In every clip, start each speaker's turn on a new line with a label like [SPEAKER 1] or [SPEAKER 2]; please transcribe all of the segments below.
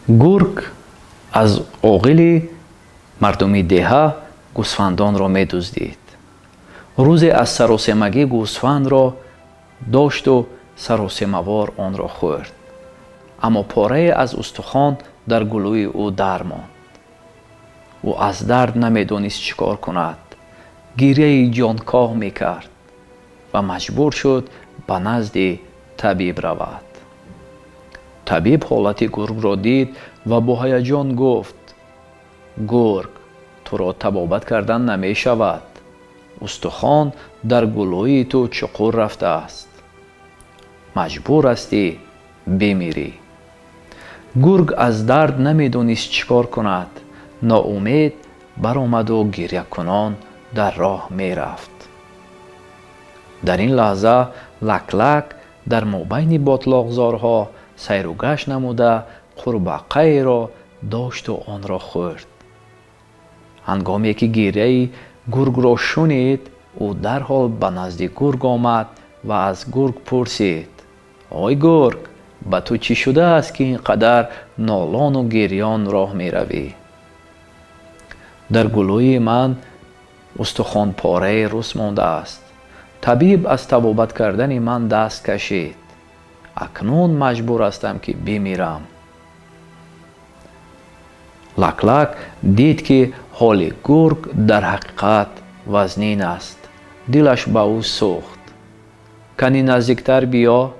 [SPEAKER 1] گرگ از عاقل مردمی دهه گوسفندان را می‌دزدید. روزی از سراسیمگی گوسفند را داشت و سراسیمه‌وار آن را خورد. اما پاره از استخوان در گلوی او در ماند. او از درد نمی‌دانست چیکار کند. گریه جانکاه می‌کرد و مجبور شد به نزد طبیب رود. طبیب حالت گرگ را دید و با هیجان گفت: گرگ، تو را طبابت کردن نمی شود. استخوان در گلوی تو چقور رفته است. مجبور هستی بمیری. گرگ از درد نمی‌دانست چیکار کند. ناامید برآمد و گریه کنان در راه می‌رفت. در این لحظه لک لک در مابین باتلاق‌زارها سیر و گشت نموده قورباغه‌ای را داشت و آن را خورد. هنگامی که گریه گرگ را شنید، او درحال به نزد گرگ آمد و از گرگ پرسید: ای گرگ، به تو چی شده است که اینقدر نالان و گریان راه می روی؟ در گلوی من استخوان پاره رس مانده است. طبیب از طبابت کردن من دست کشید. اکنون مجبور هستم که بمیرم. لک لک دید که حال گرگ در حقیقت وزنین است. دلش به او سوخت. کمی نزدیکتر بیا.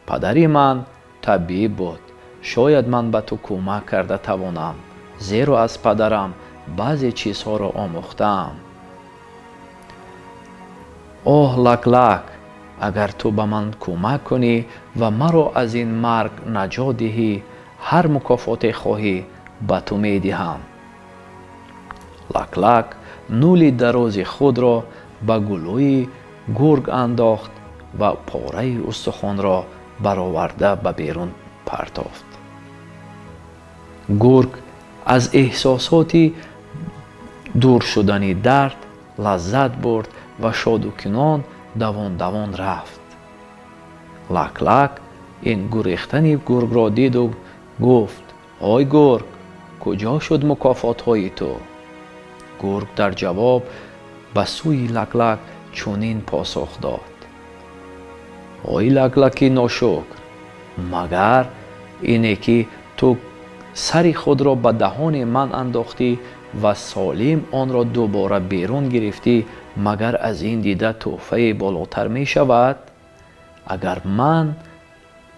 [SPEAKER 1] پدری من طبیب بود. شاید من به تو کمک کرده توانم، زیرا از پدرم بعضی چیزها را آموختم. اوه لک لک، اگر تو به من کمک کنی و مرا از این مرگ نجات دهی، هر مکافات خواهی به تو می دهم. لک لک نولی دراز خود را به گلوی گرگ انداخت و پاره استخوان را برآورده به بیرون پرتافت. گرگ از احساسات دور شدن درد لذت برد و شادوکنان دوان دوان رفت. لک لک این گریختن گرگ را دید و گفت: ای گرگ، کجا شد مکافات های تو؟ گرگ در جواب به سوی لک لک چنین پاسخ داد: ای لک لک ناشکر، مگر اینه که تو سری خود را به دهان من انداختی و سالم آن را دوباره بیرون گرفتی، مگر از این دیده تحفه بالاتر می شود؟ اگر من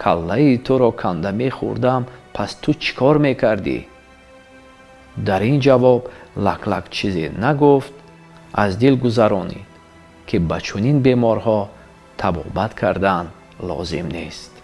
[SPEAKER 1] کله تو را کنده می خوردم، پس تو چیکار می کردی؟ در این جواب لک لک چیزی نگفت. از دل گذرانید که به چنین بیمارها طبابت کردن لازم نیست.